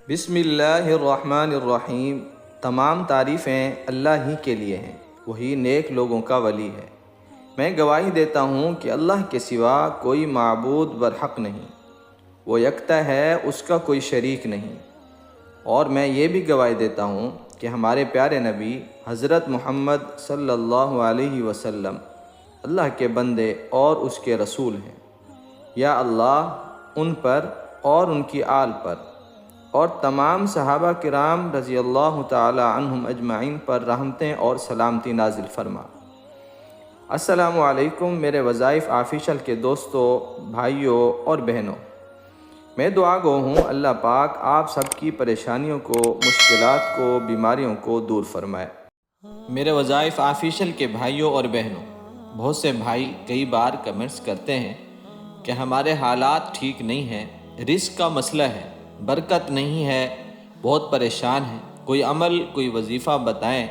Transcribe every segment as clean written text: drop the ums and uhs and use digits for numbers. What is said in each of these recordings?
بسم اللہ الرحمن الرحیم۔ تمام تعریفیں اللہ ہی کے لیے ہیں، وہی نیک لوگوں کا ولی ہے۔ میں گواہی دیتا ہوں کہ اللہ کے سوا کوئی معبود برحق نہیں، وہ یکتا ہے، اس کا کوئی شریک نہیں۔ اور میں یہ بھی گواہی دیتا ہوں کہ ہمارے پیارے نبی حضرت محمد صلی اللہ علیہ وسلم اللہ کے بندے اور اس کے رسول ہیں۔ یا اللہ ان پر اور ان کی آل پر اور تمام صحابہ کرام رضی اللہ تعالی عنہم اجمعین پر رحمتیں اور سلامتی نازل فرما۔ السلام علیکم میرے وظائف آفیشل کے دوستوں، بھائیوں اور بہنوں۔ میں دعا گو ہوں اللہ پاک آپ سب کی پریشانیوں کو، مشکلات کو، بیماریوں کو دور فرمائے۔ میرے وظائف آفیشل کے بھائیوں اور بہنوں، بہت سے بھائی کئی بار کمنٹس کرتے ہیں کہ ہمارے حالات ٹھیک نہیں ہیں، رزق کا مسئلہ ہے، برکت نہیں ہے، بہت پریشان ہیں، کوئی عمل کوئی وظیفہ بتائیں۔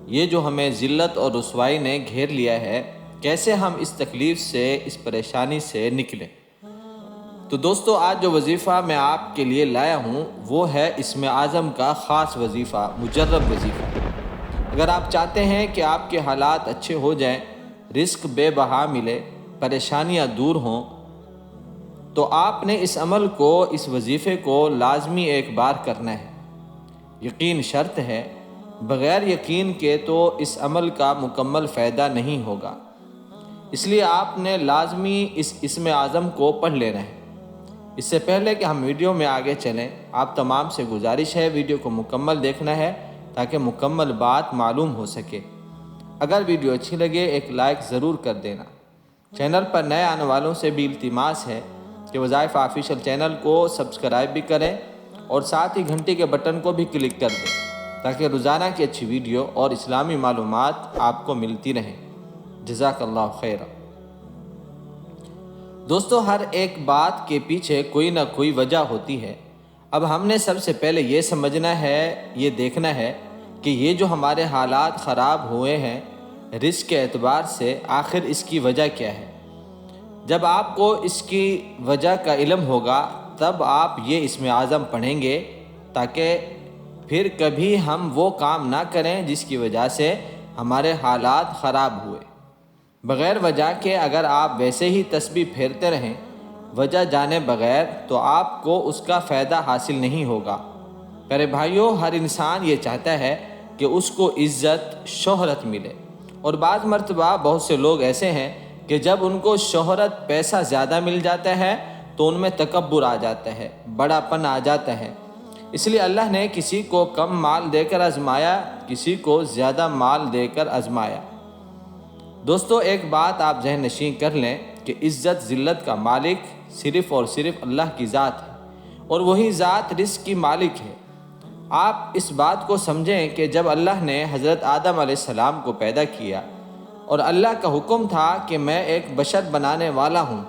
یہ جو ہمیں ذلت اور رسوائی نے گھیر لیا ہے، کیسے ہم اس تکلیف سے، اس پریشانی سے نکلیں؟ تو دوستو، آج جو وظیفہ میں آپ کے لیے لایا ہوں وہ ہے اسم اعظم کا خاص وظیفہ، مجرب وظیفہ۔ اگر آپ چاہتے ہیں کہ آپ کے حالات اچھے ہو جائیں، رزق بے بہا ملے، پریشانیاں دور ہوں، تو آپ نے اس عمل کو، اس وظیفے کو لازمی ایک بار کرنا ہے۔ یقین شرط ہے، بغیر یقین کے تو اس عمل کا مکمل فائدہ نہیں ہوگا۔ اس لیے آپ نے لازمی اس اسم اعظم کو پڑھ لینا ہے۔ اس سے پہلے کہ ہم ویڈیو میں آگے چلیں، آپ تمام سے گزارش ہے ویڈیو کو مکمل دیکھنا ہے تاکہ مکمل بات معلوم ہو سکے۔ اگر ویڈیو اچھی لگے ایک لائک ضرور کر دینا۔ چینل پر نئے آنے والوں سے بھی التماس ہے کہ وظائف آفیشل چینل کو سبسکرائب بھی کریں اور ساتھ ہی گھنٹی کے بٹن کو بھی کلک کر دیں تاکہ روزانہ کی اچھی ویڈیو اور اسلامی معلومات آپ کو ملتی رہیں۔ جزاک اللہ خیر۔ دوستو، ہر ایک بات کے پیچھے کوئی نہ کوئی وجہ ہوتی ہے۔ اب ہم نے سب سے پہلے یہ سمجھنا ہے، یہ دیکھنا ہے کہ یہ جو ہمارے حالات خراب ہوئے ہیں رزق کے اعتبار سے، آخر اس کی وجہ کیا ہے۔ جب آپ کو اس کی وجہ کا علم ہوگا تب آپ یہ اسم اعظم پڑھیں گے تاکہ پھر کبھی ہم وہ کام نہ کریں جس کی وجہ سے ہمارے حالات خراب ہوئے۔ بغیر وجہ کے اگر آپ ویسے ہی تسبیح پھیرتے رہیں وجہ جانے بغیر تو آپ کو اس کا فائدہ حاصل نہیں ہوگا۔ پیارے بھائیوں، ہر انسان یہ چاہتا ہے کہ اس کو عزت، شہرت ملے، اور بعض مرتبہ بہت سے لوگ ایسے ہیں کہ جب ان کو شہرت، پیسہ زیادہ مل جاتا ہے تو ان میں تکبر آ جاتا ہے، بڑا پن آ جاتا ہے۔ اس لیے اللہ نے کسی کو کم مال دے کر آزمایا، کسی کو زیادہ مال دے کر آزمایا۔ دوستو، ایک بات آپ ذہن نشین کر لیں کہ عزت ذلت کا مالک صرف اور صرف اللہ کی ذات ہے، اور وہی ذات رزق کی مالک ہے۔ آپ اس بات کو سمجھیں کہ جب اللہ نے حضرت آدم علیہ السلام کو پیدا کیا اور اللہ کا حکم تھا کہ میں ایک بشر بنانے والا ہوں،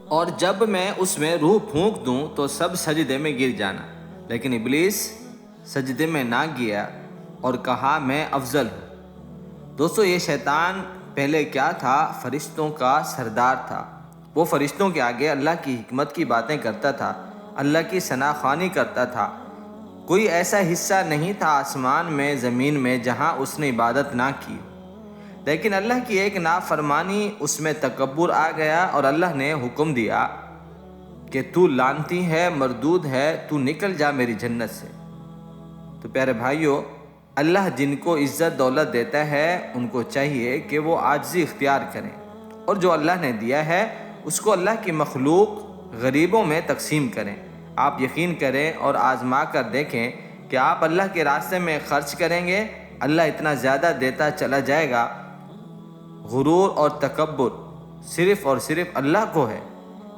اور جب میں اس میں روح پھونک دوں تو سب سجدے میں گر جانا، لیکن ابلیس سجدے میں نہ گیا اور کہا میں افضل ہوں۔ دوستو، یہ شیطان پہلے کیا تھا؟ فرشتوں کا سردار تھا۔ وہ فرشتوں کے آگے اللہ کی حکمت کی باتیں کرتا تھا، اللہ کی ثنا خوانی کرتا تھا۔ کوئی ایسا حصہ نہیں تھا آسمان میں، زمین میں، جہاں اس نے عبادت نہ کی۔ لیکن اللہ کی ایک نافرمانی، اس میں تکبر آ گیا اور اللہ نے حکم دیا کہ تو لعنتی ہے، مردود ہے، تو نکل جا میری جنت سے۔ تو پیارے بھائیوں، اللہ جن کو عزت دولت دیتا ہے ان کو چاہیے کہ وہ عاجزی اختیار کریں، اور جو اللہ نے دیا ہے اس کو اللہ کی مخلوق غریبوں میں تقسیم کریں۔ آپ یقین کریں اور آزما کر دیکھیں کہ آپ اللہ کے راستے میں خرچ کریں گے، اللہ اتنا زیادہ دیتا چلا جائے گا۔ غرور اور تکبر صرف اور صرف اللہ کو ہے،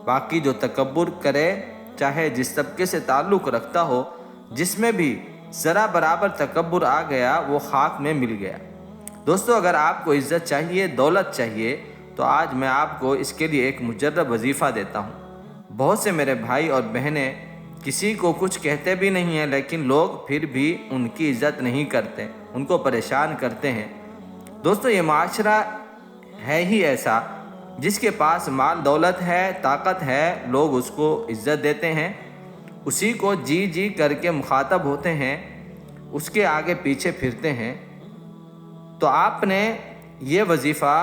باقی جو تکبر کرے، چاہے جس طبقے سے تعلق رکھتا ہو، جس میں بھی ذرا برابر تکبر آ گیا وہ خاک میں مل گیا۔ دوستو، اگر آپ کو عزت چاہیے، دولت چاہیے، تو آج میں آپ کو اس کے لیے ایک مجرب وظیفہ دیتا ہوں۔ بہت سے میرے بھائی اور بہنیں کسی کو کچھ کہتے بھی نہیں ہیں، لیکن لوگ پھر بھی ان کی عزت نہیں کرتے، ان کو پریشان کرتے ہیں۔ دوستو، یہ معاشرہ ہے ہی ایسا، جس کے پاس مال دولت ہے، طاقت ہے، لوگ اس کو عزت دیتے ہیں، اسی کو جی جی کر کے مخاطب ہوتے ہیں، اس کے آگے پیچھے پھرتے ہیں، تو آپ نے یہ وظیفہ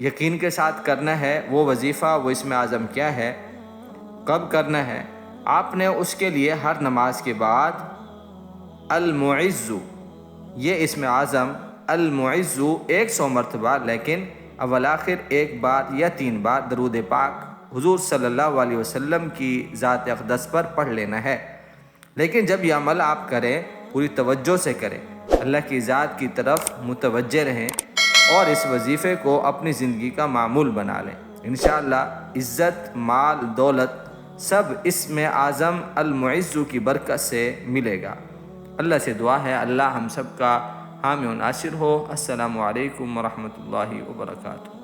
یقین کے ساتھ کرنا ہے۔ وہ وظیفہ، وہ اسم اعظم کیا ہے، کب کرنا ہے؟ آپ نے اس کے لیے ہر نماز کے بعد المعز، یہ اسم اعظم المعز 100 مرتبہ، لیکن اول آخر ایک بار یا 3 بار درود پاک حضور صلی اللہ علیہ وسلم کی ذات اقدس پر پڑھ لینا ہے۔ لیکن جب یہ عمل آپ کریں پوری توجہ سے کریں، اللہ کی ذات کی طرف متوجہ رہیں اور اس وظیفے کو اپنی زندگی کا معمول بنا لیں۔ انشاءاللہ عزت، مال، دولت سب اسم اعظم المعز کی برکت سے ملے گا۔ اللہ سے دعا ہے اللہ ہم سب کا حامی و ناصر ہو۔ السلام علیکم ورحمۃ اللہ وبرکاتہ۔